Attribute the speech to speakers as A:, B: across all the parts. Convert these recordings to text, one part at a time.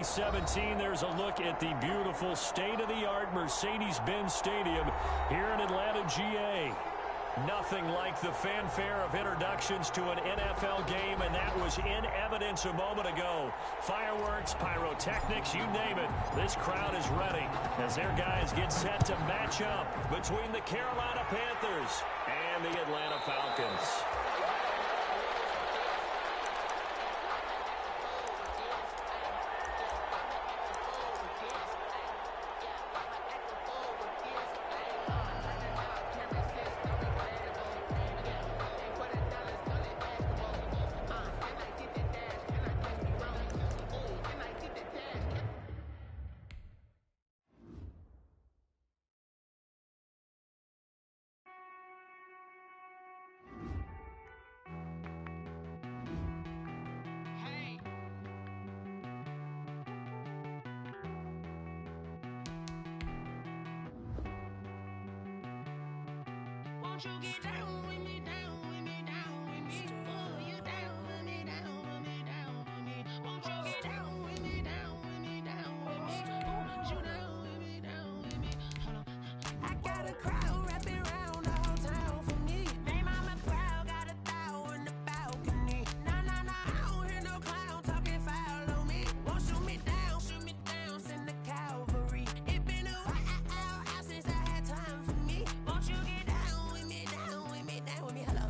A: 17, there's a look at the beautiful state-of-the-art Mercedes-Benz Stadium here in Atlanta, GA. Nothing like the fanfare of introductions to an NFL game, and that was in evidence a moment ago. Fireworks, pyrotechnics, you name it. This crowd is ready as their guys get set to match up between the Carolina Panthers and the Atlanta Falcons.
B: Won't you get down with me, down with me, down with me? Oh, you down with me, down with me, down with me. Won't you get down with me, down with me, down with me? Oh, you down with me, down with me? Hold on. I got a crowd wrapping around the whole town for me. Name on my crowd, got a thou in the balcony. Nah, nah, nah, I don't hear no clown talking foul on me. Won't shoot me down, send the cavalry. It been a while since I had time for me. Won't you get down with me, down with me, down with me? Hello.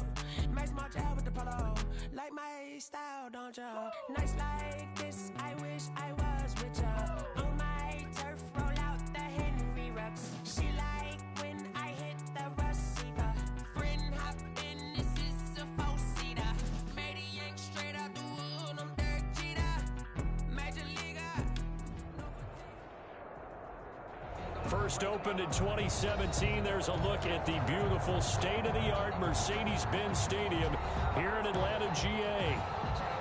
B: Max March out with the polo. Like my style, don't ya? Nights like this, I wish I was with ya. On my turf, roll out the Henry Rux. She like when I hit the receiver. Friend hop in, this is a four-seater. Made a yank straight out the wood, I'm Derek Jeter. Major leaguer.
A: First opened in 2017, there's a look at the beautiful state-of-the-art Mercedes-Benz Stadium here in Atlanta, GA.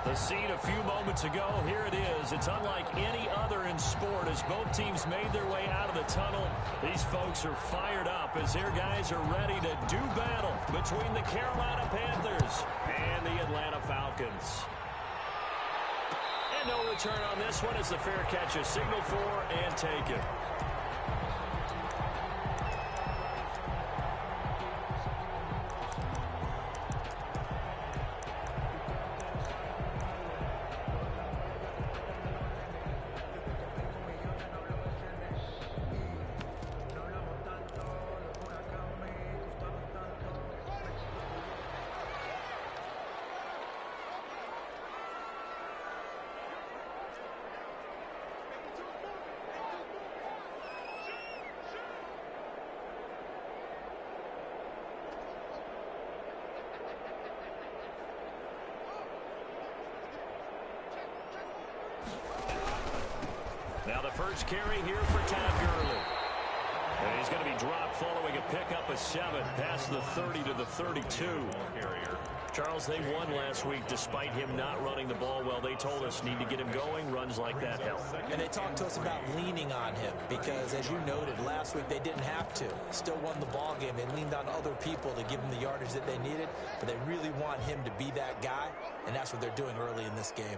A: The scene a few moments ago, here it is. It's unlike any other in sport as both teams made their way out of the tunnel. These folks are fired up as their guys are ready to do battle between the Carolina Panthers and the Atlanta Falcons. And no return on this one as the fair catch is signaled for and taken. Now the first carry here for Todd Gurley. And he's going to be dropped following a pickup of 7 past the 30 to the 32. Charles, they won last week despite him not running the ball well. They told us need to get him going. Runs like that help.
C: And they talked to us about leaning on him because, as you noted, last week they didn't have to. Still won the ball game. They leaned on other people to give them the yardage that they needed, but they really want him to be that guy, and that's what they're doing early in this game.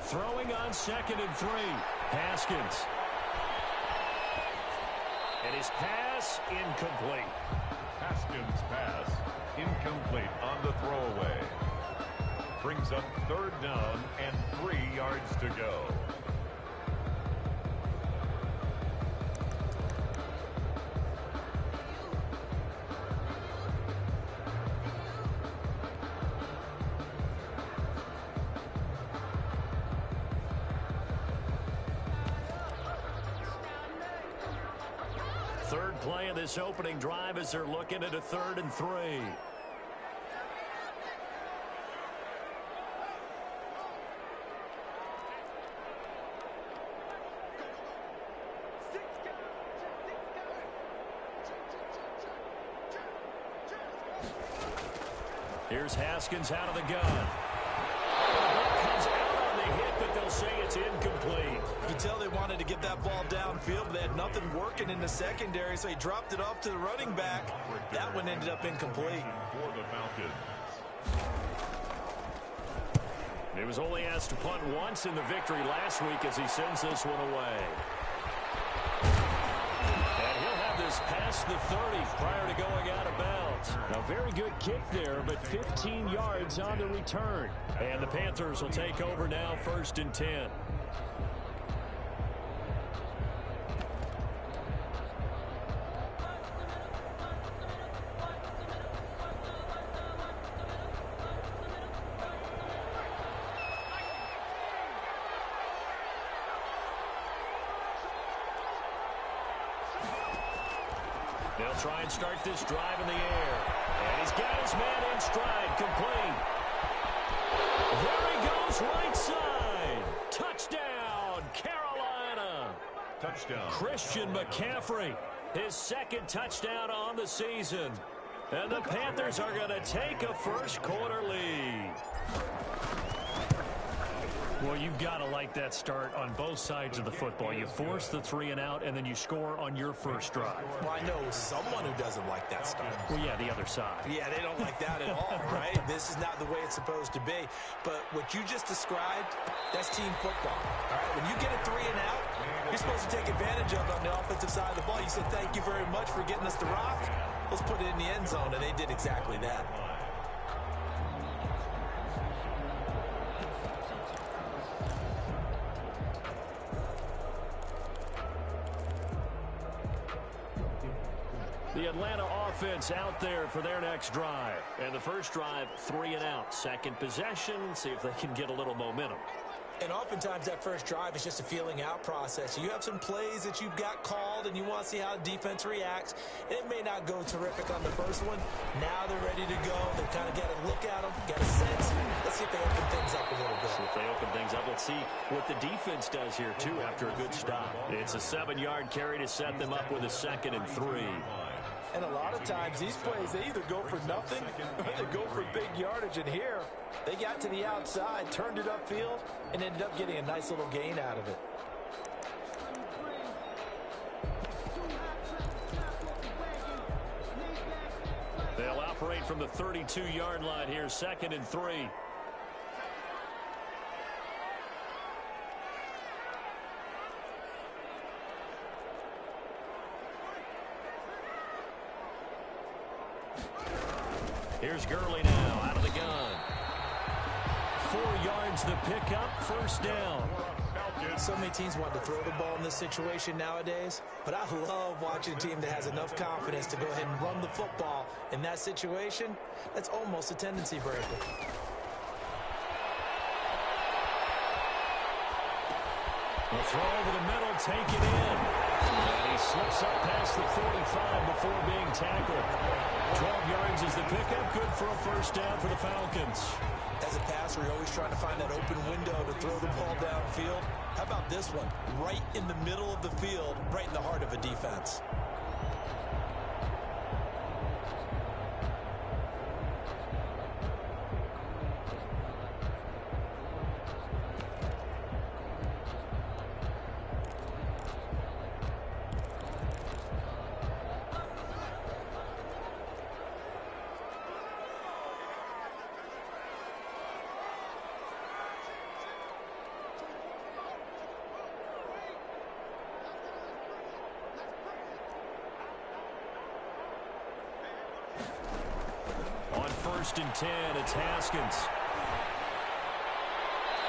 A: Throwing on 2nd and 3. Haskins. And his pass incomplete.
D: Haskins' pass incomplete on the throwaway. Brings up 3rd down and 3 yards to go.
A: Third play of this opening drive as they're looking at a 3rd and 3. Here's Haskins out of the gun. That comes out on the hit, but they'll say it's incomplete.
C: You can tell they wanted to get that ball downfield, but they had nothing working in the secondary, so he dropped it off to the running back. That one ended up incomplete.
D: For the Falcons.
A: He was only asked to punt once in the victory last week as he sends this one away. And he'll have this past the 30 prior to going out of bounds. A very good kick there, but 15 yards on the return. And the Panthers will take over now, 1st and 10. They'll try and start this drive in the air. And he's got his man in stride, complete. There he goes, right side. Touchdown, Carolina.
D: Touchdown.
A: Christian McCaffrey, his 2nd touchdown on the season. And the Panthers are going to take a first-quarter lead. Well, you've got to like that start on both sides of the football. You force the 3 and out, and then you score on your first drive.
C: Well, I know someone who doesn't like that start.
A: Well, yeah, the other side.
C: Yeah, they don't like that at all, right? This is not the way it's supposed to be. But what you just described, that's team football. All right, when you get a 3 and out, you're supposed to take advantage of it on the offensive side of the ball. You said, thank you very much for getting us the rock. Let's put it in the end zone, and they did exactly that.
A: The Atlanta offense out there for their next drive. And the first drive, 3 and out. Second possession, see if they can get a little momentum.
C: And oftentimes that first drive is just a feeling out process. You have some plays that you've got called and you want to see how the defense reacts. It may not go terrific on the first one. Now they're ready to go. They've kind of got a look at them, got a sense. Let's see if they open things up a little bit.
A: So if they open things up, let's see what the defense does here, too, after a good stop. It's a 7-yard carry to set them up with a 2nd and 3.
C: And a lot of times these plays, they either go for nothing or they go for big yardage. And here, they got to the outside, turned it upfield, and ended up getting a nice little gain out of it.
A: They'll operate from the 32-yard line here, 2nd and 3. Here's Gurley now out of the gun. 4 yards the pickup, 1st down.
C: So many teams want to throw the ball in this situation nowadays, but I love watching a team that has enough confidence to go ahead and run the football. In that situation, that's almost a tendency breaker.
A: The throw over the middle, take it in. And he slips up past the 45 before being tackled. 12 yards is the pickup, good for a 1st down for the Falcons.
C: As a passer, you're always trying to find that open window to throw the ball downfield. How about this one? Right in the middle of the field, right in the heart of a defense.
A: On 1st and 10, it's Haskins.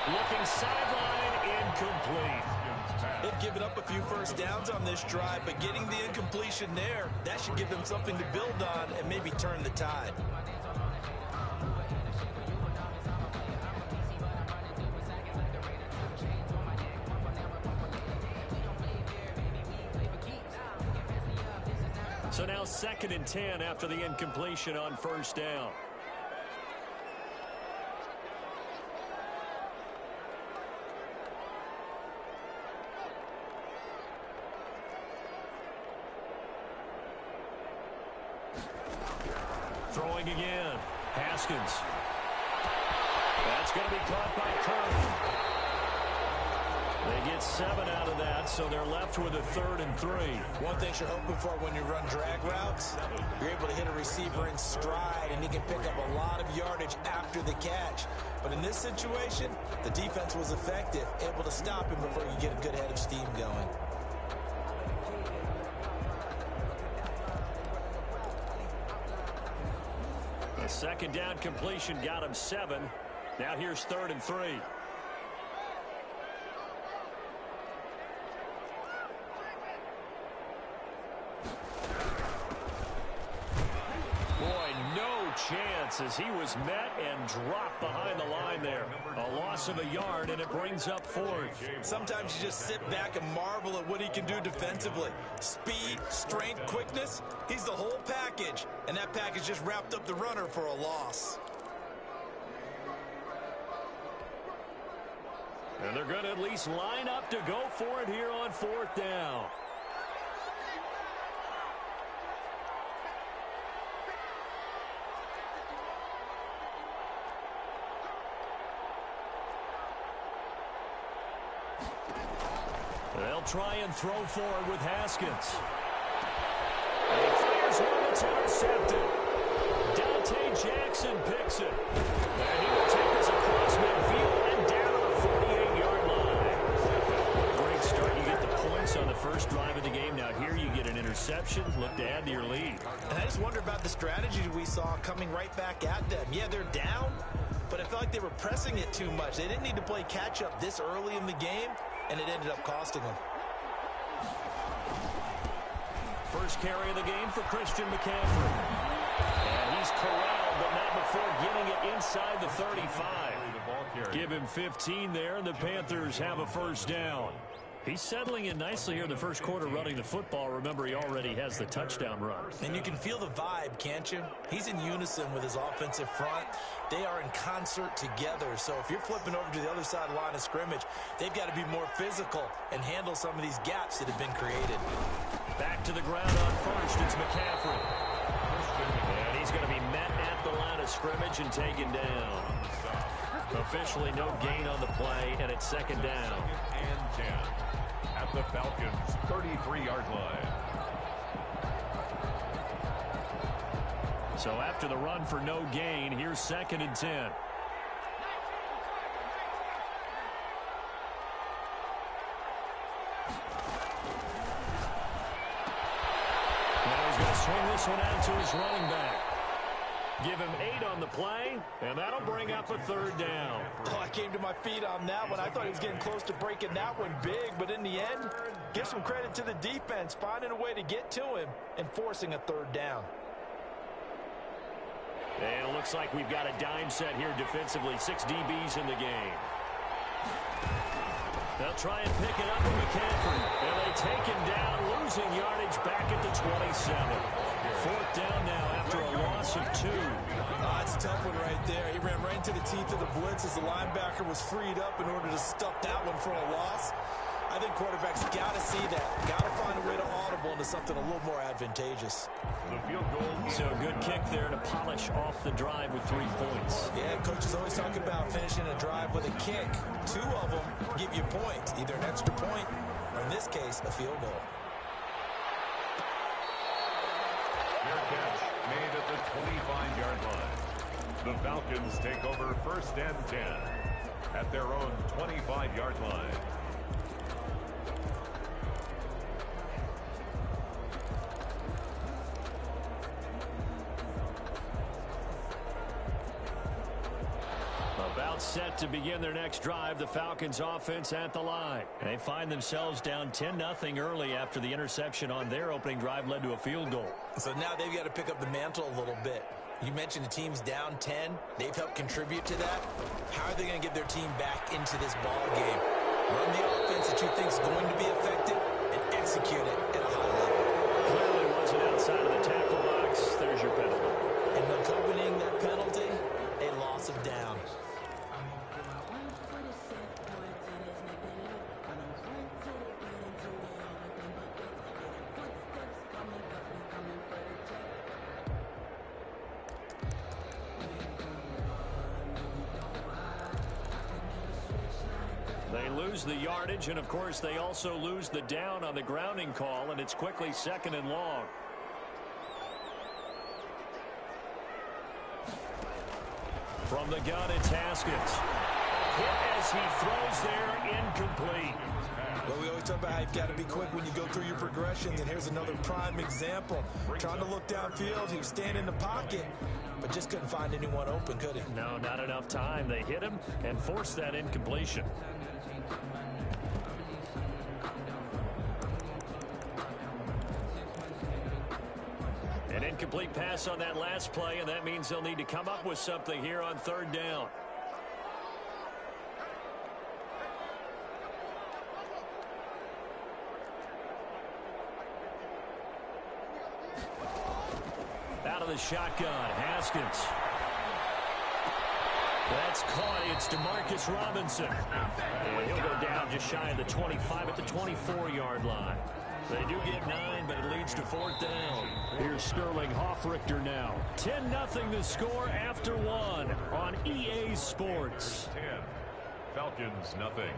A: Looking sideline, incomplete.
C: They've given up a few 1st downs on this drive, but getting the incompletion there, that should give them something to build on and maybe turn the tide.
A: So now 2nd and 10 after the incompletion on first down. Throwing again. Haskins. That's going to be caught by Curry. They get 7 out of that, so they're left with a 3rd and 3.
C: One thing you're hoping for when you run drag routes, you're able to hit a receiver in stride, and he can pick up a lot of yardage after the catch. But in this situation, the defense was effective, able to stop him before you get a good head of steam going.
A: The 2nd down completion got him 7. Now here's 3rd and 3. Chance as he was met and dropped behind the line there. A loss of a yard, and it brings up 4th.
C: Sometimes you just sit back and marvel at what he can do defensively. Speed, strength, quickness, he's the whole package. And that package just wrapped up the runner for a loss.
A: And they're going to at least line up to go for it here on 4th down. They'll try and throw forward with Haskins. And he fires one that's intercepted. Dante Jackson picks it. And he will take us across midfield and down to the 48-yard line. Great start. You get the points on the first drive of the game. Now here you get an interception. Look to add to your lead.
C: And I just wonder about the strategy we saw coming right back at them. Yeah, they're down, but I felt like they were pressing it too much. They didn't need to play catch-up this early in the game, and it ended up costing them.
A: First carry of the game for Christian McCaffrey. And he's corralled, but not before getting it inside the 35. Give him 15 there, and the Panthers have a first down. He's settling in nicely here in the first quarter running the football. Remember, he already has the touchdown run.
C: And you can feel the vibe, can't you? He's in unison with his offensive front. They are in concert together. So if you're flipping over to the other side of the line of scrimmage, they've got to be more physical and handle some of these gaps that have been created.
A: Back to the ground on first. It's McCaffrey. And he's going to be met at the line of scrimmage and taken down. Officially no gain on the play, and it's 2nd down.
D: And 10 at the Falcons' 33-yard line.
A: So after the run for no gain, here's 2nd and 10. Now he's going to swing this one out to his running back. Give him 8 on the play, and that'll bring up a 3rd down.
C: Oh, I came to my feet on that one. I thought he was getting close to breaking that one big, but in the end, give some credit to the defense, finding a way to get to him and forcing a 3rd down.
A: And it looks like we've got a dime set here defensively. 6 DBs in the game. They'll try and pick it up with McCaffrey. And they take him down, losing yardage back at the 27. 4th down now after a loss of 2.
C: That's a tough one right there. He ran right into the teeth of the blitz as the linebacker was freed up in order to stop that one for a loss. I think quarterbacks got to see that. Got to find a way to audible into something a little more advantageous.
D: The field goal.
A: So good kick there to polish off the drive with 3 points.
C: Yeah, coach is always talking about finishing a drive with a kick. 2 of them give you points, either an extra point or, in this case, a field goal.
D: Their catch made at the 25-yard line. The Falcons take over 1st and 10 at their own 25-yard line.
A: About set to begin their next drive, the Falcons offense at the line. They find themselves down 10-0 early after the interception on their opening drive led to a field goal.
C: So now they've got to pick up the mantle a little bit. You mentioned the team's down 10. They've helped contribute to that. How are they going to get their team back into this ball game? Run the offense that you think is going to be effective and execute it at a high level.
A: Clearly was an outside outside of the tackle box. There's your penalty.
C: And accompanying that penalty, a loss of down.
A: They lose the yardage, and of course they also lose the down on the grounding call, and it's quickly 2nd and long. From the gun, it's Haskins. Hit as he throws there, incomplete.
C: Well, we always talk about how you've got to be quick when you go through your progressions, and here's another prime example. Trying to look downfield, he was standing in the pocket, but just couldn't find anyone open, could he?
A: No, not enough time. They hit him and forced that incompletion. An incomplete pass on that last play, and that means they'll need to come up with something here on 3rd down. Out of the shotgun, Haskins. That's caught. It's DeMarcus Robinson. And he'll go down just shy of the 25 at the 24-yard line. They do get 9, but it leads to 4th down. Here's Sterling Hoffrichter now. 10-0 the score after 1 on EA Sports.
D: 10. Falcons, nothing.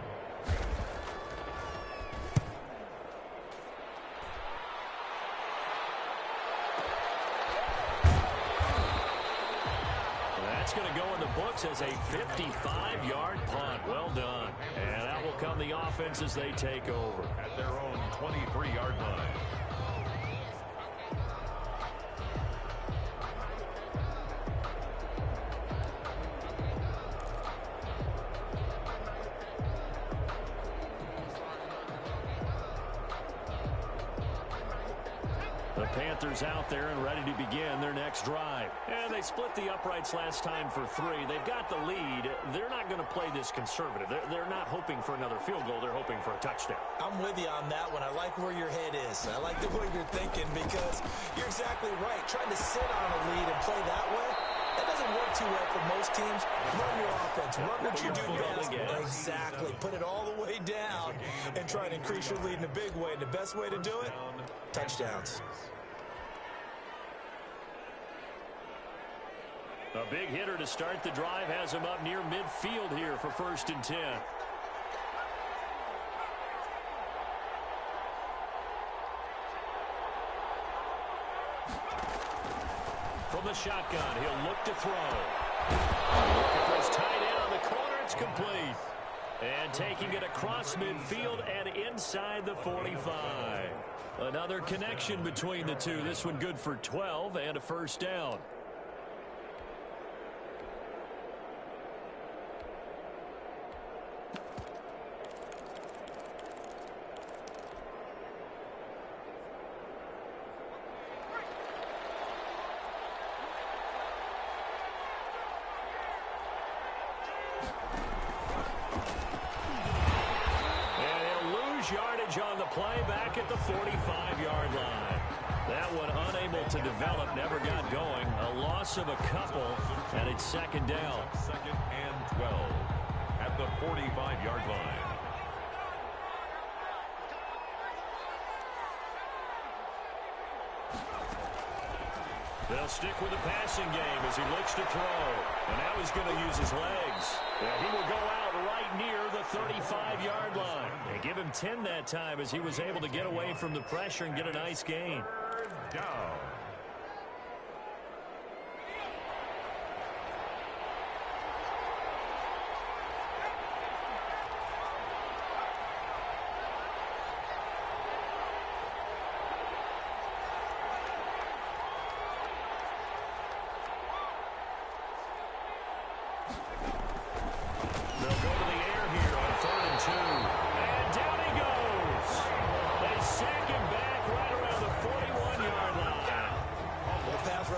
A: That's going to go in the books as a 55-yard punt. Well done. And that will come the offense as they take over.
D: At their own 23-yard line.
A: The Panthers out there and ready to begin their next drive. And they split the uprights last time for 3. They've got the lead. They're not going to play this conservative. They're not hoping for another field goal. They're hoping for a touchdown.
C: I'm with you on that one. I like where your head is. I like the way you're thinking because you're exactly right. Trying to sit on a lead and play that way, that doesn't work too well for most teams. Run your offense. Run what you do best. Exactly. Put it all the way down and try to increase your lead in a big way. And the best way to do it, touchdowns.
A: A big hitter to start the drive has him up near midfield here for 1st and 10. From the shotgun, he'll look to throw. It goes tight end on the corner. It's complete. And taking it across midfield and inside the 45. Another connection between the two. This one good for 12 and a 1st down. Yardage on the play back at the 45-yard line. That one unable to develop, never got going. A loss of a couple, and it's 2nd down.
D: 2nd and 12 at the 45-yard line.
A: They'll stick with the passing game as he looks to throw. And now he's going to use his legs. He will go out right near the 35-yard line. They give him 10 that time as he was able to get away from the pressure and get a nice gain.
D: 3rd down.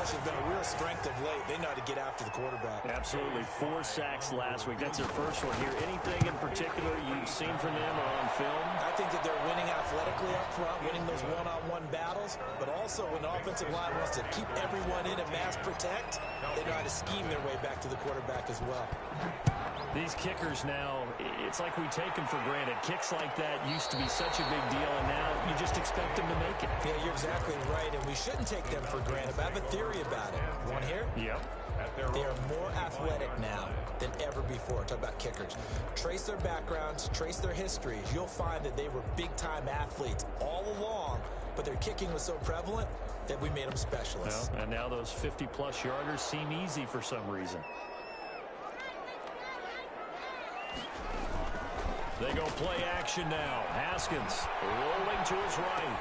C: rush has been a real strength of late. They know how to get after the quarterback.
A: Absolutely. 4 sacks last week. That's their first one here. Anything in particular you've seen from them or on film?
C: I think that they're winning athletically up front, winning those one-on-one battles, but also when the offensive line wants to keep everyone in and mass protect, they know how to scheme their way back to the quarterback as well.
A: These kickers now, it's like we take them for granted. Kicks like that used to be such a big deal, and now you just expect them to make it.
C: Yeah, you're exactly right, and we shouldn't take them for granted. But I have a theory about it. You want to hear?
A: Yep.
C: They are more athletic now than ever before. Talk about kickers. Trace their backgrounds, trace their histories. You'll find that they were big-time athletes all along, but their kicking was so prevalent that we made them specialists.
A: Well, and now those 50-plus yarders seem easy for some reason. They go play action now. Haskins rolling to his right.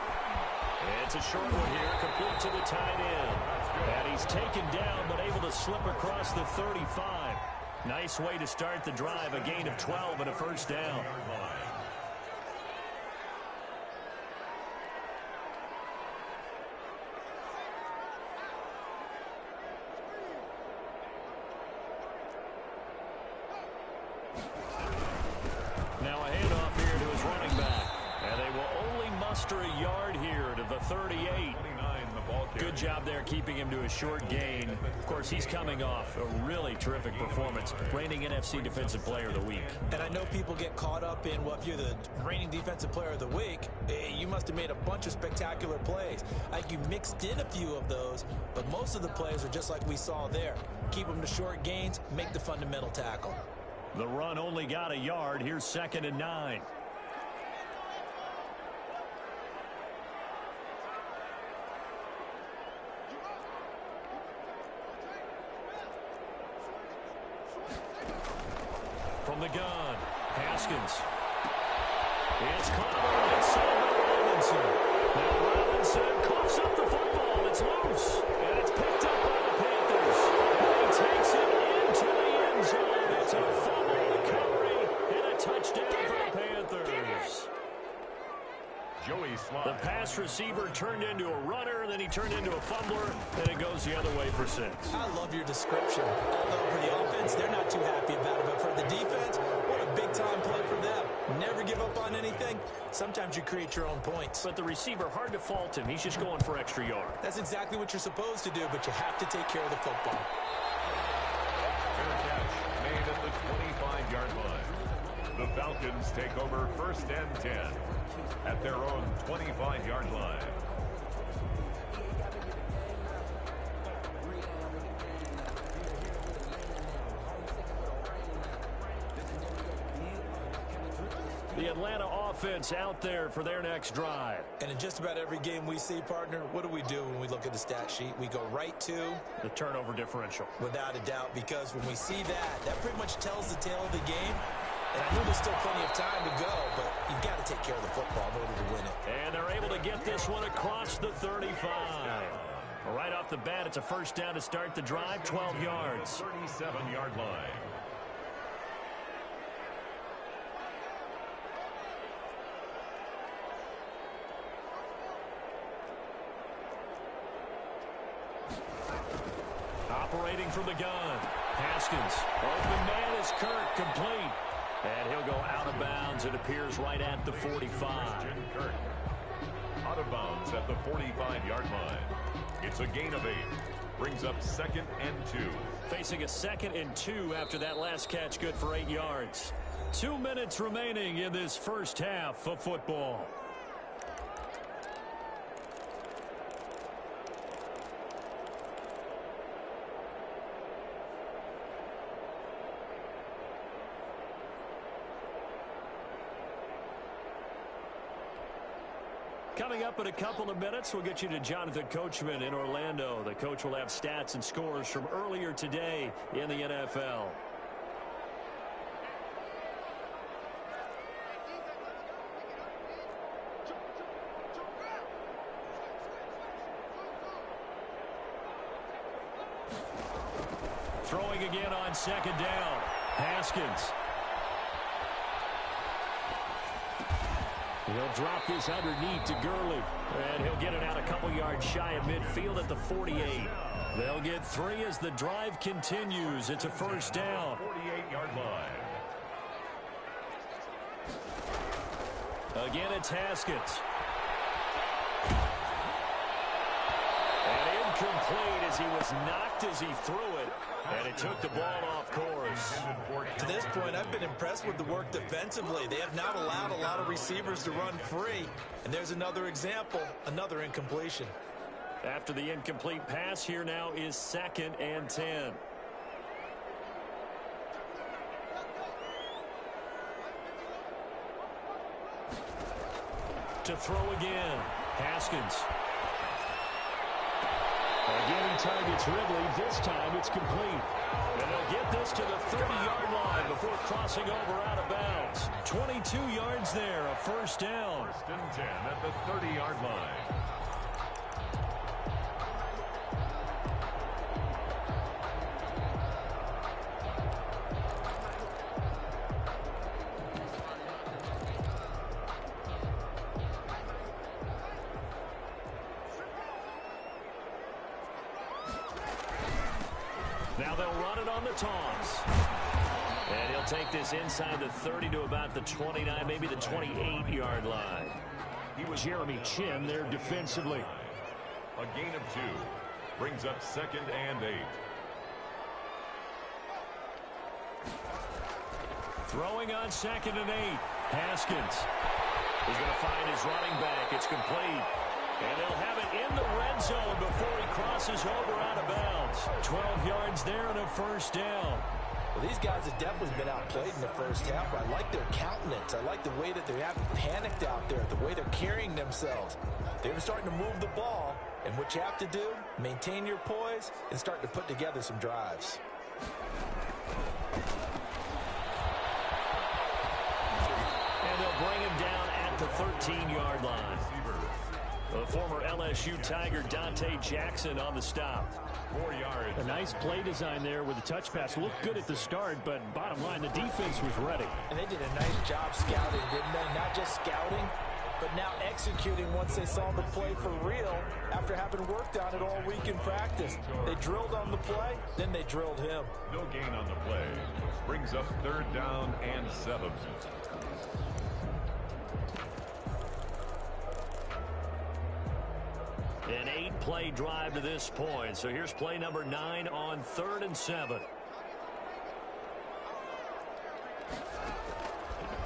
A: It's a short one here, complete to the tight end. And he's taken down, but able to slip across the 35. Nice way to start the drive, a gain of 12 and a first down. Now a handoff here to his running back. And they will only muster a yard here to the 38. Good job there keeping him to a short gain. Of course, he's coming off a really terrific performance. Reigning NFC Defensive Player of the Week.
C: And I know people get caught up in, well, if you're the reigning Defensive Player of the Week, you must have made a bunch of spectacular plays. Like you mixed in a few of those, but most of the plays are just like we saw there. Keep them to short gains, make the fundamental tackle.
A: The run only got a yard. Here's 2nd and 9. From the gun, Haskins. It's caught on inside by Robinson. Now Robinson coughs up the football. It's loose. And it's picked up by the Panthers. And he takes it into the end zone. It's a fumble recovery and a touchdown for the Panthers. The pass receiver turned into a runner, then he turned into a fumbler, and it goes the other way for 6.
C: I love your description. Although for the offense, they're not too happy about it, but for the defense, what a big-time play for them. Never give up on anything. Sometimes you create your own points.
A: But the receiver, hard to fault him. He's just going for extra yard.
C: That's exactly what you're supposed to do, but you have to take care of the football.
D: Fair catch made at the 25-yard line. The Falcons take over 1st and 10 at their own 25-yard line.
A: The Atlanta offense out there for their next drive.
C: And in just about every game we see, partner, what do we do when we look at the stat sheet? We go right to
A: the turnover differential.
C: Without a doubt, because when we see that pretty much tells the tale of the game. And I know there's still plenty of time to go, but you've got to take care of the football in order to win it.
A: And they're able to get this one across the 35. Right off the bat, it's a first down to start the drive, 12 yards.
D: 37-yard line.
A: Operating from the gun, Haskins. Open man is Kirk, complete. And he'll go out of bounds. It appears right at the 45.
D: Kirk out of bounds at the 45-yard line. It's a gain of 8. Brings up 2nd and 2.
A: Facing a 2nd and 2 after that last catch, good for 8 yards. 2 minutes remaining in this first half of football. Coming up in a couple of minutes, we'll get you to Jonathan Coachman in Orlando. The coach will have stats and scores from earlier today in the NFL. Throwing again on 2nd down. Haskins. He'll drop this underneath to Gurley. And he'll get it out a couple yards shy of midfield at the 48. They'll get 3 as the drive continues. It's a first down.
D: 48-yard line.
A: Again, it's Haskins. And incomplete as he was knocked as he threw it. And it took the ball off course.
C: To this point, I've been impressed with the work defensively. They have not allowed a lot of receivers to run free. And there's another example, another incompletion.
A: After the incomplete pass, here now is 2nd and 10. To throw again, Haskins. Again, he targets Ridley. This time it's complete. And they'll get this to the 30-yard line before crossing over out of bounds. 22 yards there, a first down.
D: 1st and 10 at the 30-yard line.
A: Now they'll run it on the toss. And he'll take this inside the 30 to about the 29, maybe the 28-yard line. He was Jeremy Chin there defensively.
D: A gain of 2. Brings up 2nd and 8.
A: Throwing on 2nd and 8. Haskins. He's going to find his running back. It's complete. And they'll have it in the red zone before he crosses over out of bounds. 12 yards there and a first down.
C: Well, these guys have definitely been outplayed in the first half. I like their countenance. I like the way that they haven't panicked out there, the way they're carrying themselves. They're starting to move the ball, and what you have to do, maintain your poise and start to put together some drives.
A: And they'll bring him down at the 13-yard line. The former LSU Tiger Dante Jackson on the stop.
D: 4 yards.
E: A nice play design there with the touch pass. Looked good at the start, but bottom line, the defense was ready.
C: And they did a nice job scouting, didn't they? Not just scouting, but now executing once they saw the play for real after having worked on it all week in practice. They drilled on the play, then they drilled him.
D: No gain on the play. Brings up 3rd down and 7.
A: An 8-play drive to this point. So here's play number 9 on 3rd and 7.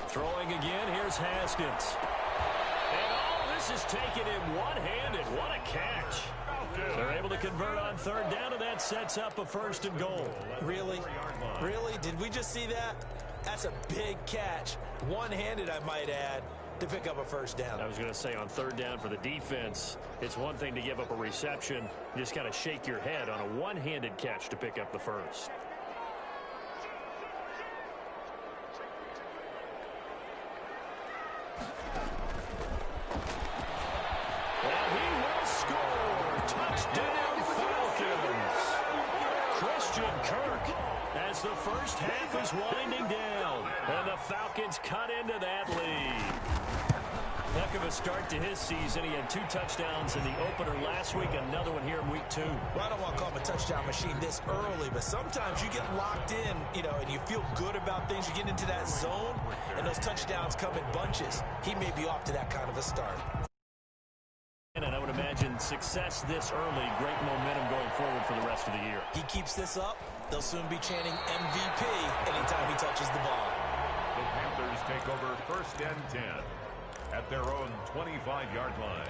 A: Throwing again, here's Haskins. And oh, this is taking him one-handed. What a catch. They're able to convert on 3rd down, and that sets up a 1st and goal.
C: Really? Really? Did we just see that? That's a big catch. One-handed, I might add, to pick up a 1st down.
A: I was going to say on 3rd down for the defense, it's one thing to give up a reception. You just got to shake your head on a one-handed catch to pick up the 1st. And he will score. Touchdown Falcons. Christian Kirk as the first half is winding down. And the Falcons cut into that lead. Heck of a start to his season. He had 2 touchdowns in the opener last week, another one here in week 2.
C: Well, I don't want to call him a touchdown machine this early, but sometimes you get locked in, and you feel good about things. You get into that zone, and those touchdowns come in bunches. He may be off to that kind of a start.
A: And I would imagine success this early, great momentum going forward for the rest of the year.
C: He keeps this up, they'll soon be chanting MVP anytime he touches the ball.
D: The Panthers take over 1st and 10 at their own 25-yard line.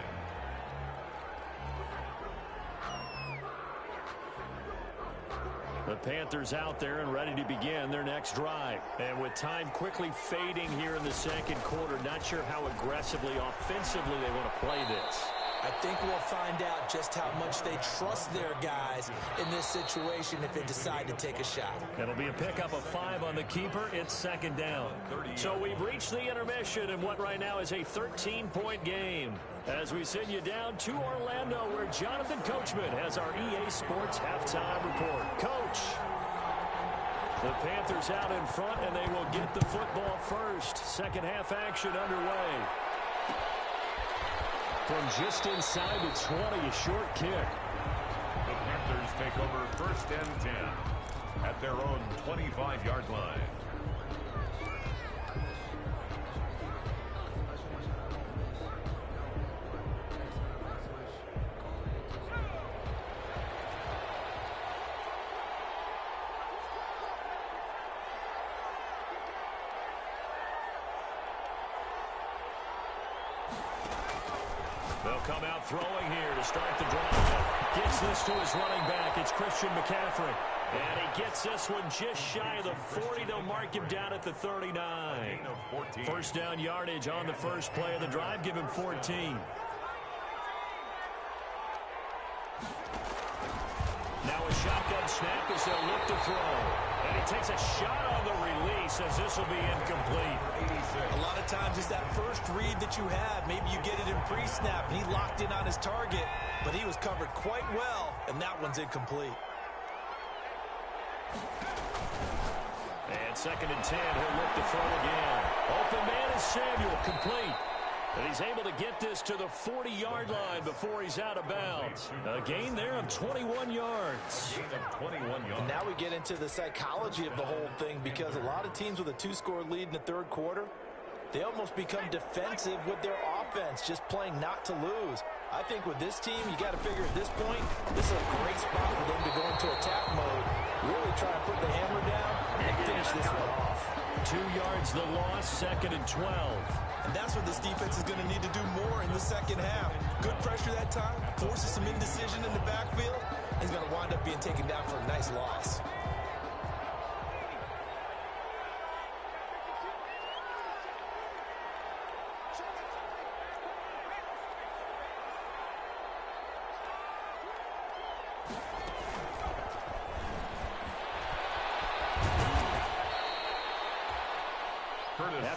A: The Panthers out there and ready to begin their next drive. And with time quickly fading here in the 2nd quarter, not sure how aggressively, offensively they want to play this.
C: I think we'll find out just how much they trust their guys in this situation if they decide to take a shot.
A: It'll be a pickup of 5 on the keeper. It's 2nd down. So we've reached the intermission in what right now is a 13-point game. As we send you down to Orlando, where Jonathan Coachman has our EA Sports halftime report. Coach. The Panthers out in front, and they will get the football first. Second half action underway. From just inside the 20, a short kick.
D: The Panthers take over 1st and 10 at their own 25-yard line.
A: They'll come out throwing here to start the drive. Gets this to his running back. It's Christian McCaffrey. And he gets this one just shy of the 40. They'll mark him down at the 39. First down yardage on the first play of the drive. Give him 14. Now a shotgun snap as they'll look to throw. And he takes a shot on the release as this will be incomplete.
C: A lot of times it's that first read that you have. Maybe you get it in pre-snap. He locked in on his target, but he was covered quite well, and that one's incomplete.
A: And 2nd and 10, he'll look to throw again. Open man is Samuel, complete. And he's able to get this to the 40-yard line before he's out of bounds. A gain there of 21 yards.
C: And now we get into the psychology of the whole thing, because a lot of teams with a 2-score lead in the third quarter, they almost become defensive with their offense, just playing not to lose. I think with this team, you got to figure at this point, this is a great spot for them to go into attack mode, really try to put the hammer down and finish this one off.
A: 2 yards the loss, 2nd and 12.
C: And that's what this defense is going to need to do more in the second half. Good pressure that time, forces some indecision in the backfield. He's going to wind up being taken down for a nice loss.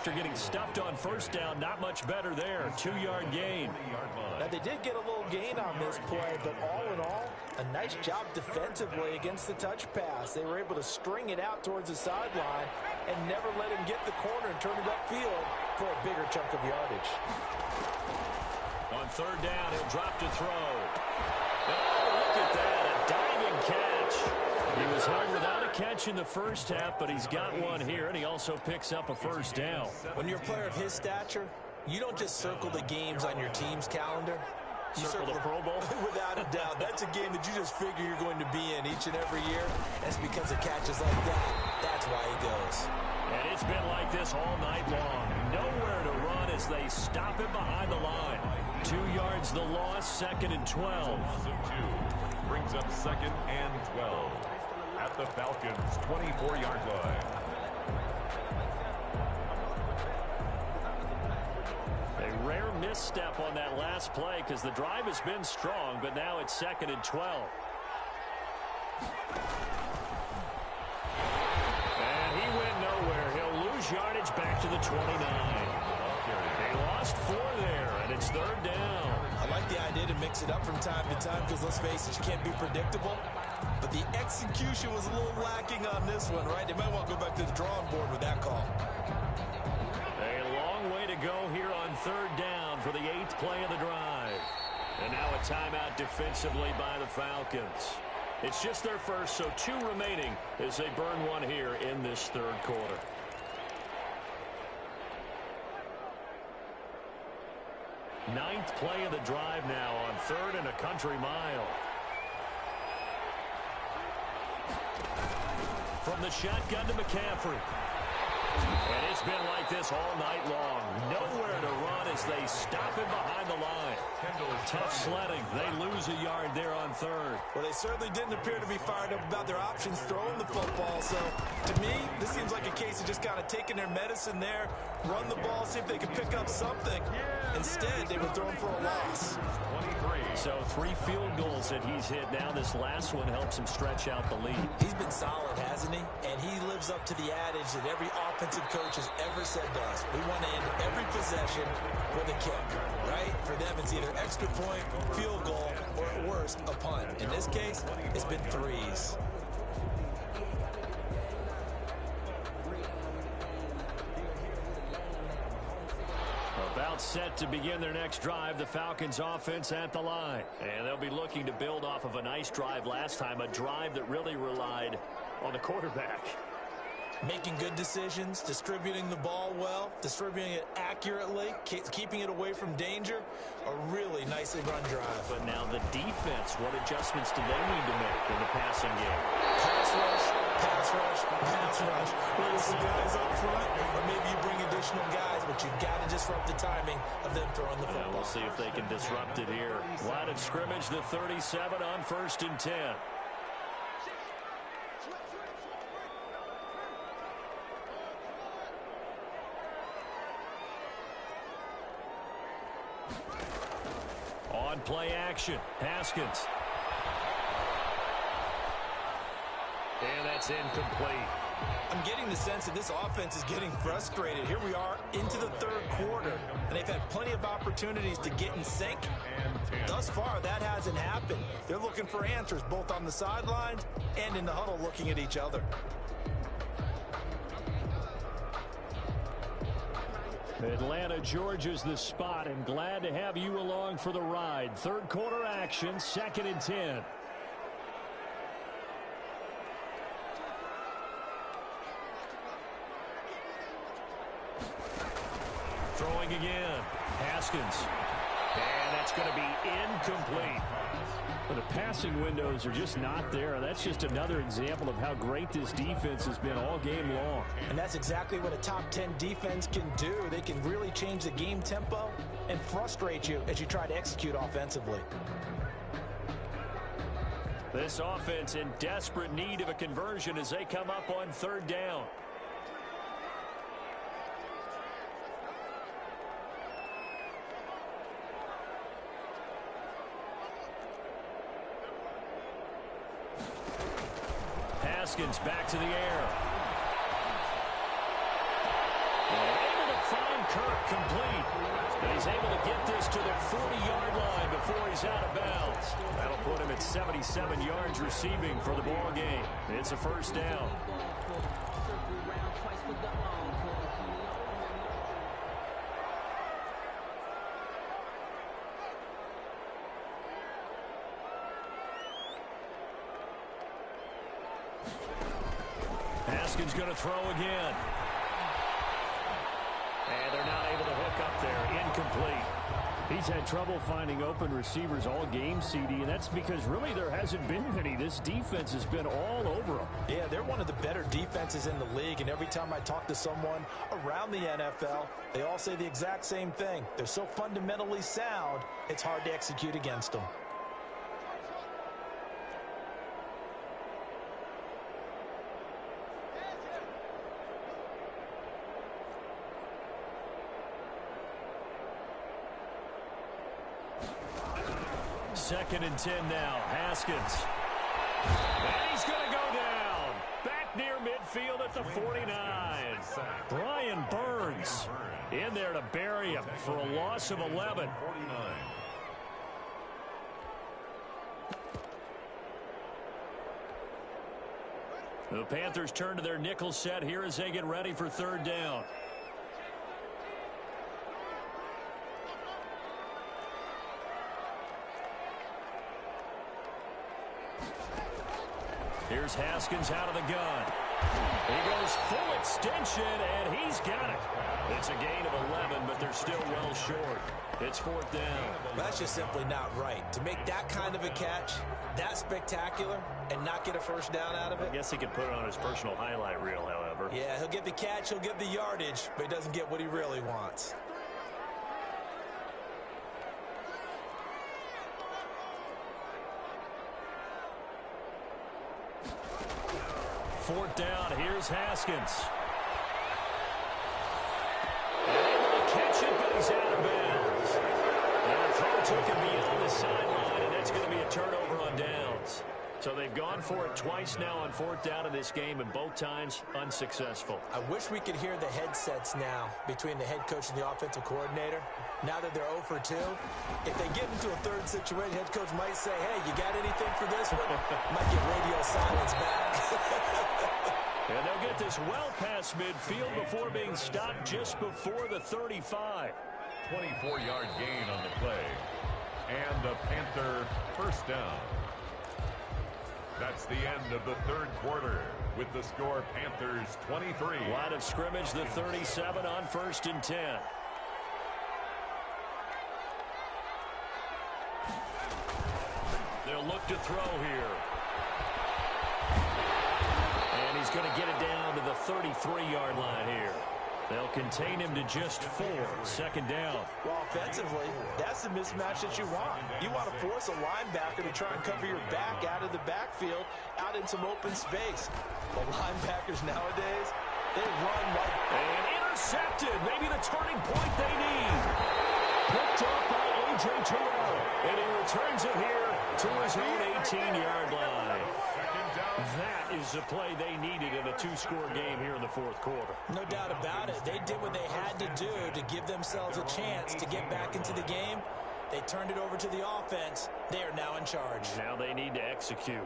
A: After getting stuffed on first down, not much better there. 2-yard gain.
C: Now, they did get a little gain on this play, but all in all, a nice job defensively against the touch pass. They were able to string it out towards the sideline and never let him get the corner and turn it upfield for a bigger chunk of yardage.
A: On 3rd down, he'll drop to throw. Oh, look at that, a diving catch. He was held without a catch in the first half, but he's got one here, and he also picks up a first down.
C: When you're a player of his stature, you don't just circle the games on your team's calendar. You
A: circle the Pro Bowl?
C: Without a doubt. That's a game that you just figure you're going to be in each and every year. That's because of catches like that. That's why he goes.
A: And it's been like this all night long. Nowhere to run as they stop him behind the line. 2 yards the loss, 2nd and 12.
D: Brings up 2nd and 12 at the Falcons' 24-yard line.
A: A rare misstep on that last play because the drive has been strong, but now it's 2nd and 12. And he went nowhere. He'll lose yardage back to the 29. They lost 4 there, and it's 3rd down.
C: I like the idea to mix it up from time to time because, let's face it, you can't be predictable. But the execution was a little lacking on this one, right? They might want to go back to the drawing board with that call.
A: A long way to go here on 3rd down for the 8th play of the drive. And now a timeout defensively by the Falcons. It's just their first, so 2 remaining as they burn one here in this 3rd quarter. Ninth play of the drive now on 3rd and a country mile. From the shotgun to McCaffrey. And it's been like this all night long. Nowhere to run as they stop him behind the line. Tough sledding. They lose a yard there on 3rd.
C: Well, they certainly didn't appear to be fired up about their options throwing the football. So, to me, this seems like a case of just kind of taking their medicine there, run the ball, see if they can pick up something. Instead, they were throwing for a loss.
A: So 3 field goals that he's hit now. This last one helps him stretch out the lead.
C: He's been solid, hasn't he? And he lives up to the adage that every offensive coach has ever said to us. We want to end every possession with a kick, right? For them, it's either extra point, field goal, or at worst, a punt. In this case, it's been 3s.
A: About set to begin their next drive. The Falcons offense at the line. And they'll be looking to build off of a nice drive last time, a drive that really relied on the quarterback.
C: Making good decisions, distributing the ball well, distributing it accurately, keeping it away from danger. A really nicely run drive.
A: But now the defense, what adjustments do they need to make in the passing game?
C: Pass rush, pass rush, pass rush. Whether it's the guys up front or maybe you bring additional guys, but you've got to disrupt the timing of them throwing the football.
A: We'll see if they can disrupt it here. Line of scrimmage, the 37 on 1st and 10. On play action, Haskins. And that's incomplete.
C: I'm getting the sense that this offense is getting frustrated. Here we are into the 3rd quarter, and they've had plenty of opportunities to get in sync. Thus far, that hasn't happened. They're looking for answers both on the sidelines and in the huddle looking at each other.
A: Atlanta, Georgia's the spot, and glad to have you along for the ride. 3rd quarter action, 2nd and 10. Throwing again, Haskins. And that's going to be incomplete. Well, the passing windows are just not there. That's just another example of how great this defense has been all game long.
C: And that's exactly what a top 10 defense can do. They can really change the game tempo and frustrate you as you try to execute offensively.
A: This offense in desperate need of a conversion as they come up on 3rd down. Haskins back to the air. Able to find Kirk complete. And he's able to get this to the 40-yard line before he's out of bounds. That'll put him at 77 yards receiving for the ball game. It's a 1st down. Haskins going to throw again. And they're not able to hook up there. Incomplete.
E: He's had trouble finding open receivers all game, CD, and that's because really there hasn't been many. This defense has been all over them.
C: Yeah, they're one of the better defenses in the league, and every time I talk to someone around the NFL, they all say the exact same thing. They're so fundamentally sound, it's hard to execute against them.
A: Second and 10 now. Haskins. And he's going to go down. Back near midfield at the 49. Brian Burns in there to bury him for a loss of 11. The Panthers turn to their nickel set here as they get ready for 3rd down. Here's Haskins out of the gun. He goes full extension, and he's got it. It's a gain of 11, but they're still well short. It's 4th down.
C: That's just simply not right. To make that kind of a catch, that spectacular, and not get a 1st down out of it.
A: I guess he could put it on his personal highlight reel, however.
C: Yeah, he'll get the catch, he'll get the yardage, but he doesn't get what he really wants.
A: Fourth down, here's Haskins. Able to catch it, but he's out of bounds. And the throw took him beyond the sideline, and that's going to be a turnover on downs. So they've gone for it twice now on 4th down in this game, and both times unsuccessful.
C: I wish we could hear the headsets now between the head coach and the offensive coordinator. Now that they're 0 for 2, if they get into a 3rd situation, head coach might say, hey, you got anything for this one? Might get radio silence back.
A: And they'll get this well past midfield before being stopped just before the 35.
D: 24-yard gain on the play. And a Panther first down. That's the end of the third quarter with the score Panthers 23.
A: Line of scrimmage, the 37 on 1st and 10. They'll look to throw here. And he's going to get it down to the 33-yard line here. They'll contain him to just 4. Second down.
C: Well, offensively, that's the mismatch that you want. You want to force a linebacker to try and cover your back out of the backfield, out in some open space. The linebackers nowadays, they run like...
A: And intercepted. Maybe the turning point they need. Picked up by A.J. Terrell. And he returns it here to his own 18-yard line. That is the play they needed in a 2-score game here in the fourth quarter.
C: No doubt about it. They did what they had to do to give themselves a chance to get back into the game. They turned it over to the offense. They are now in charge.
A: Now they need to execute.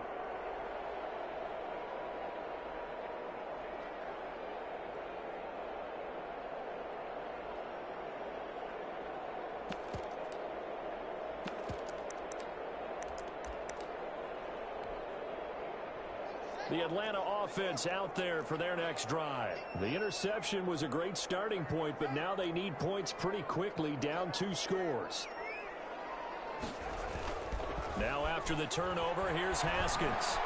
A: The Atlanta offense out there for their next drive. The interception was a great starting point, but now they need points pretty quickly, down 2 scores. Now after the turnover, here's Haskins.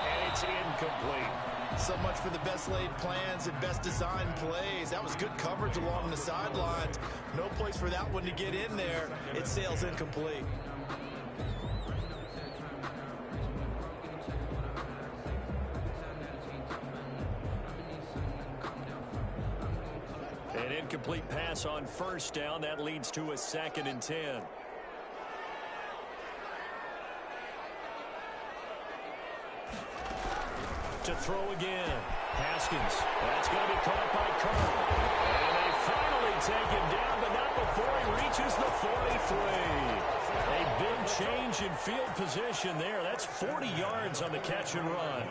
A: And it's incomplete.
C: So much for the best laid plans and best designed plays. That was good coverage along the sidelines. No place for that one to get in there. It sails incomplete.
A: An incomplete pass on first down. That leads to a 2nd and 10. To throw again. Haskins. That's going to be caught by Kirk. And they finally take him down, but not before he reaches the 43. A big change in field position there. That's 40 yards on the catch and run.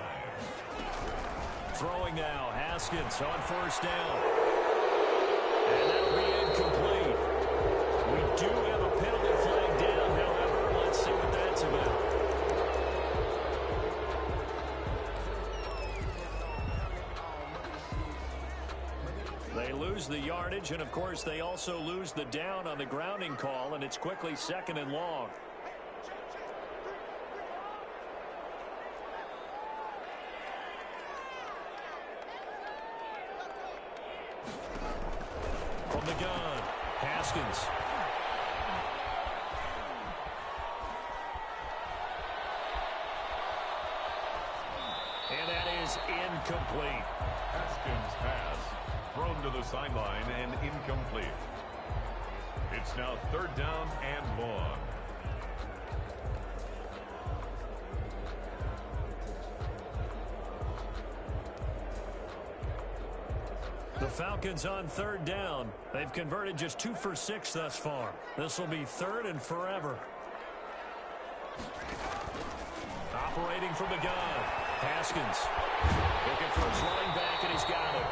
A: Throwing now. Haskins on first down. And that'll be incomplete. We do have a penalty flag down, however. Let's see what that's about. They lose the yardage, and, of course, they also lose the down on the grounding call, and it's quickly 2nd and long. From the gun, Haskins. And that is incomplete.
D: Haskins' pass thrown to the sideline and incomplete. It's now 3rd down and long.
A: The Falcons on 3rd down. They've converted just 2 for 6 thus far. This will be 3rd and forever. Operating from the gun. Haskins looking for his running back, and he's got it.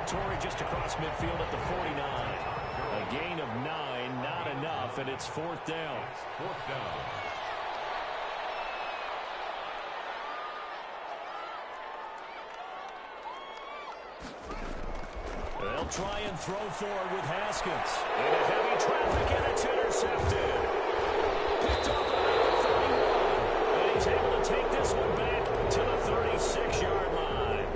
A: Torrey just across midfield at the 49. A gain of 9, not enough, and it's 4th down.
D: 4th down.
A: They'll try and throw forward with Haskins. Into heavy traffic, and it's intercepted. Picked off at the 31. And he's able to take this one back to the 36-yard line.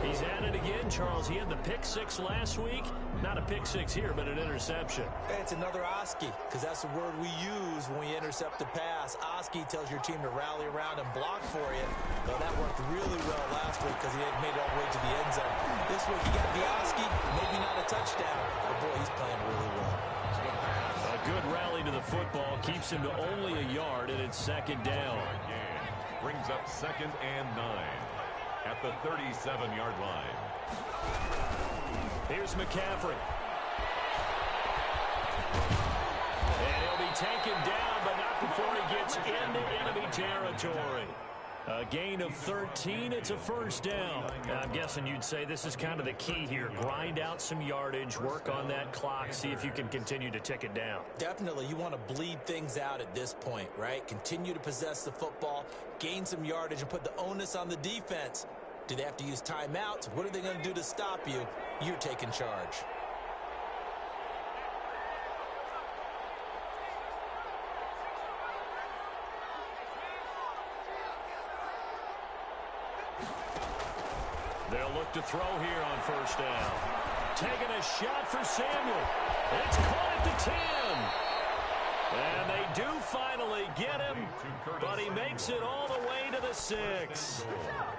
A: He's at it again, Charles. He had the pick 6 last week. Not a pick 6 here, but an interception.
C: It's another Oski, because that's the word we use when we intercept a pass. Oski tells your team to rally around and block for you. Well, that worked really well last week because he had made it all the way to the end zone. This week he got the Oski, maybe not a touchdown, but boy, he's playing really well.
A: A good rally to the football keeps him to only a yard, and it's 2nd down.
D: Brings up 2nd and 9 at the 37-yard line.
A: Here's McCaffrey. And he'll be taken down, but not before he gets into enemy territory. A gain of 13. It's a first down. I'm guessing you'd say this is kind of the key here. Grind out some yardage, work on that clock, see if you can continue to tick it down.
C: Definitely. You want to bleed things out at this point, right? Continue to possess the football, gain some yardage, and put the onus on the defense. Do they have to use timeouts? What are they going to do to stop you? You're taking charge.
A: They'll look to throw here on first down. Taking a shot for Samuel. It's caught at the 10. And they do finally get him, but he makes it all the way to the 6.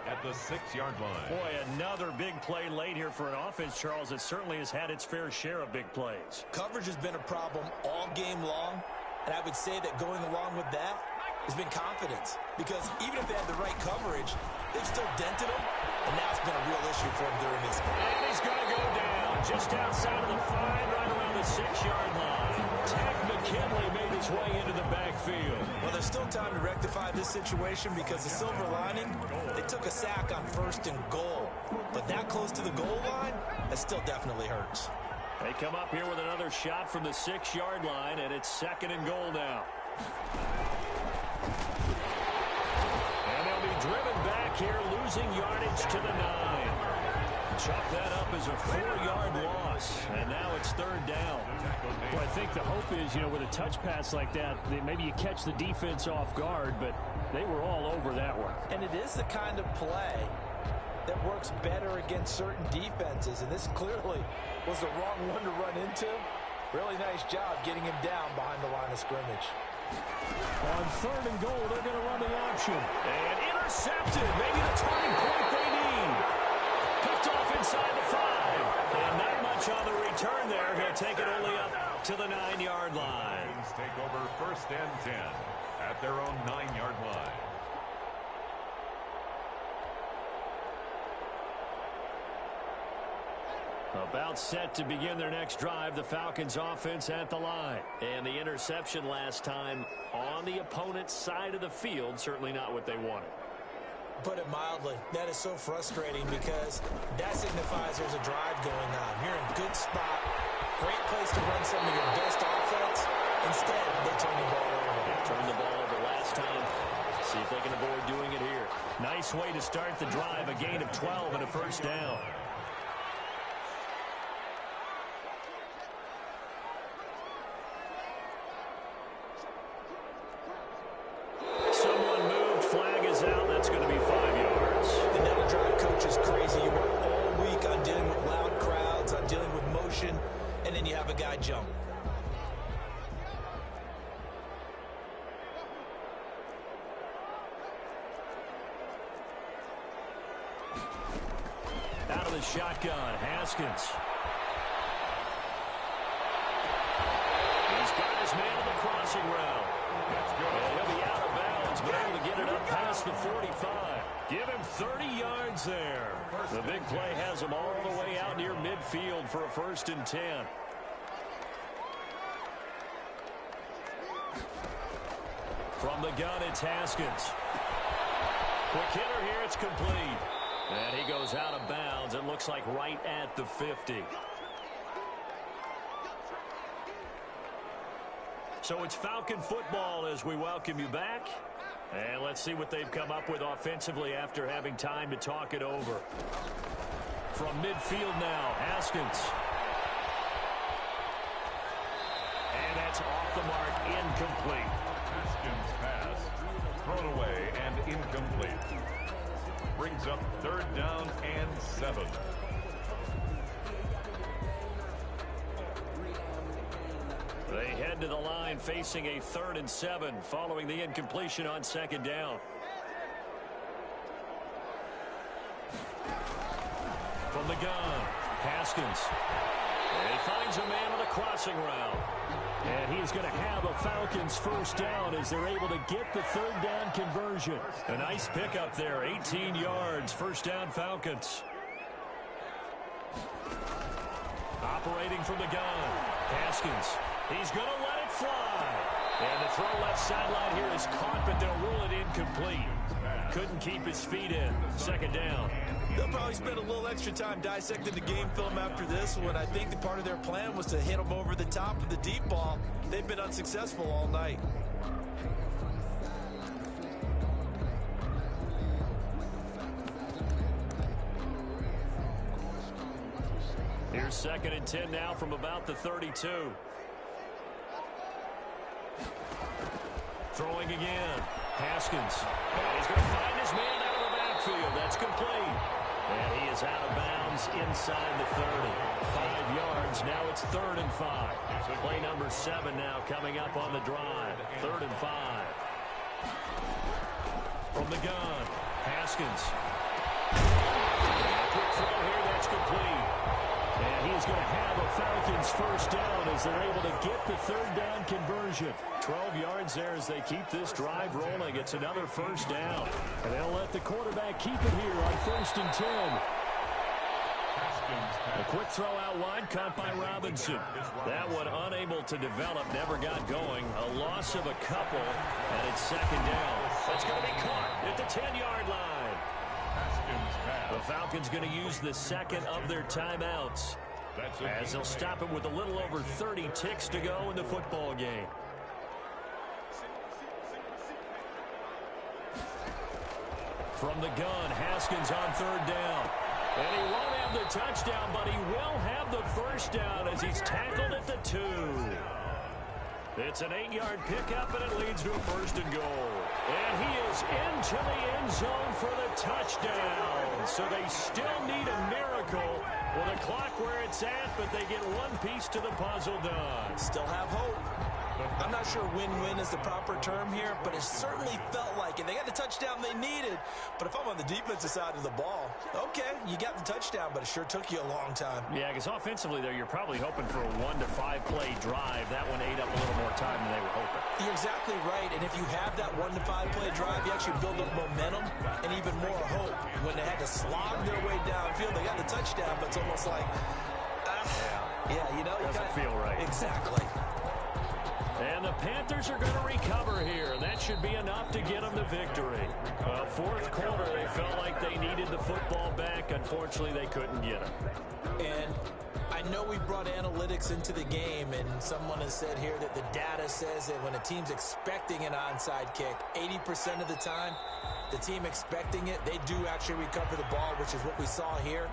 D: At the 6-yard line.
A: Boy, another big play late here for an offense, Charles, that certainly has had its fair share of big plays.
C: Coverage has been a problem all game long, and I would say that going along with that has been confidence. Because even if they had the right coverage, they've still dented them, and now it's been a real issue for him during this game.
A: And he's going to go down just outside of the 5, right around the 6-yard line. Tech McKinley made his way into the backfield.
C: Well, there's still time to rectify this situation because the silver lining, they took a sack on 1st and goal. But that close to the goal line, that still definitely hurts.
A: They come up here with another shot from the 6-yard line, and it's 2nd and goal now. And they'll be driven back here, losing yardage to the 9. Chalk that up as a 4-yard loss, and now it's 3rd down.
E: Well, I think the hope is, with a touch pass like that, maybe you catch the defense off guard, but they were all over that one.
C: And it is the kind of play that works better against certain defenses, and this clearly was the wrong one to run into. Really nice job getting him down behind the line of scrimmage.
E: On 3rd and goal, they're going to run the option.
A: And intercepted. Maybe the turning point they need. Picked off inside the 5. And not much on the return there. He'll take it only up to the 9-yard line.
D: Falcons take over 1st and 10 at their own 9-yard line.
A: About set to begin their next drive, the Falcons offense at the line. And the interception last time on the opponent's side of the field, certainly not what they wanted.
C: Put it mildly, that is so frustrating because that signifies there's a drive going on. You're in a good spot, great place to run some of your best offense. Instead, they turn the ball over.
A: They turned the ball over last time. See if they can avoid doing it here. Nice way to start the drive, a gain of 12 and a first down.
C: And then you have a guy jump.
A: Out of the shotgun, Haskins. He's got his man on the crossing route. That's good. And he'll be out of bounds, but able to get it up past the 45. Give him 30 yards there. The big play has him all the way out near midfield for a 1st and 10. From the gun, it's Haskins. Quick hitter here, it's complete. And he goes out of bounds. It looks like right at the 50. So it's Falcon football as we welcome you back. And let's see what they've come up with offensively after having time to talk it over. From midfield now, Haskins. And that's off the mark, incomplete.
D: Haskins' pass thrown away and incomplete. Brings up 3rd down and 7.
A: They head to the line facing a 3rd and 7 following the incompletion on 2nd down. From the gun, Haskins. And he finds a man on the crossing route.
E: And he's going to have a Falcons 1st down as they're able to get the 3rd down conversion.
A: A nice pickup there, 18 yards, 1st down Falcons. Operating from the gun, Haskins. He's going to let it fly. And the throw left sideline here is caught, but they'll rule it incomplete. couldn't keep his feet in. Second down.
C: They'll probably spend a little extra time dissecting the game film after this one. I think the part of their plan was to hit them over the top of the deep ball. They've been unsuccessful all night.
A: Here's 2nd and 10 now from about the 32. Throwing again. Haskins. And he's going to find his man out of the backfield. That's complete. And he is out of bounds inside the 30. 5 yards. Now it's 3rd and 5. Play number 7 now coming up on the drive. 3rd and 5. From the gun. Haskins. Quick throw here. That's complete. And he's going to have a Falcons first down as they're able to get the 3rd down conversion. 12 yards there as they keep this drive rolling. It's another first down. And they'll let the quarterback keep it here on 1st and 10. A quick throw out wide, caught by Robinson. That one unable to develop, never got going. A loss of a couple, and it's 2nd down. That's going to be caught at the 10-yard line. The Falcons going to use the 2nd of their timeouts as they'll stop it with a little over 30 ticks to go in the football game. From the gun, Haskins on 3rd down. And he won't have the touchdown, but he will have the first down as he's tackled at the 2. It's an 8-yard pickup, and it leads to a 1st and goal. And he is into the end zone for the touchdown. So they still need a miracle with a clock where it's at, but they get one piece to the puzzle done.
C: Still have hope. I'm not sure win-win is the proper term here, but it certainly felt like it. They got the touchdown they needed, but if I'm on the defensive side of the ball, okay, you got the touchdown, but it sure took you a long time.
A: Yeah, because offensively there, you're probably hoping for a 1 to 5 play drive. That one ate up a little more time than they were hoping.
C: You're exactly right, and if you have that 1 to 5 play drive, you actually build up momentum and even more hope. When they had to slog their way downfield, they got the touchdown, but it's almost like, yeah, you know.
A: Doesn't feel right.
C: Exactly.
A: And the Panthers are going to recover here. That should be enough to get them the victory. 4th quarter, they felt like they needed the football back. Unfortunately, they couldn't get it.
C: And I know we brought analytics into the game, and someone has said here that the data says that when a team's expecting an onside kick, 80% of the time, the team expecting it, they do actually recover the ball, which is what we saw here.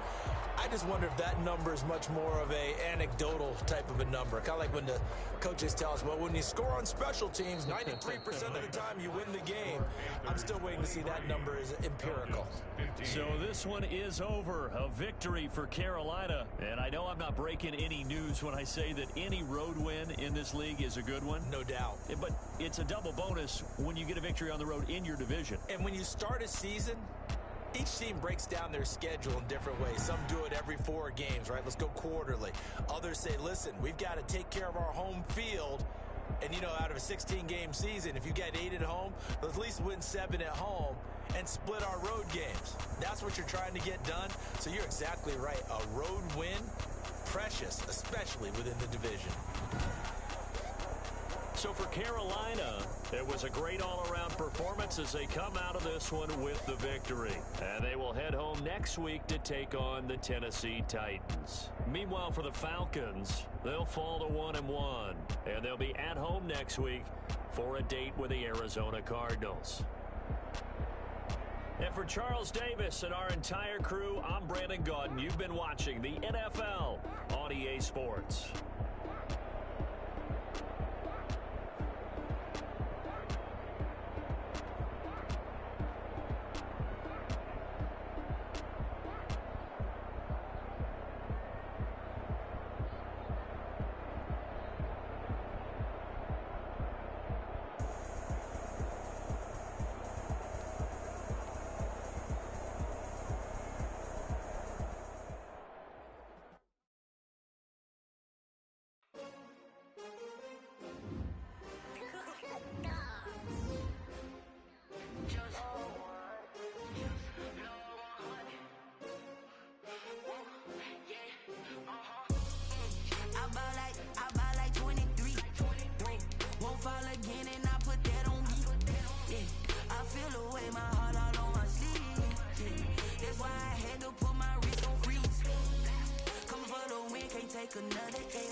C: I just wonder if that number is much more of a anecdotal type of a number. Kind of like when the coaches tell us, well, when you score on special teams, 93% of the time you win the game. I'm still waiting to see that number is empirical.
A: So this one is over. A victory for Carolina. And I know I'm not breaking any news when I say that any road win in this league is a good one.
C: No doubt.
A: But it's a double bonus when you get a victory on the road in your division.
C: And when you start a season, each team breaks down their schedule in different ways. Some do it every 4 games, right? Let's go quarterly. Others say, listen, we've got to take care of our home field. And, you know, out of a 16-game season, if you get 8 at home, let's at least win 7 at home and split our road games. That's what you're trying to get done. So you're exactly right. A road win, precious, especially within the division.
A: So for Carolina, it was a great all-around performance as they come out of this one with the victory. And they will head home next week to take on the Tennessee Titans. Meanwhile, for the Falcons, they'll fall to 1-1. And they'll be at home next week for a date with the Arizona Cardinals. And for Charles Davis and our entire crew, I'm Brandon Gaudin. You've been watching the NFL on EA Sports.
B: another day.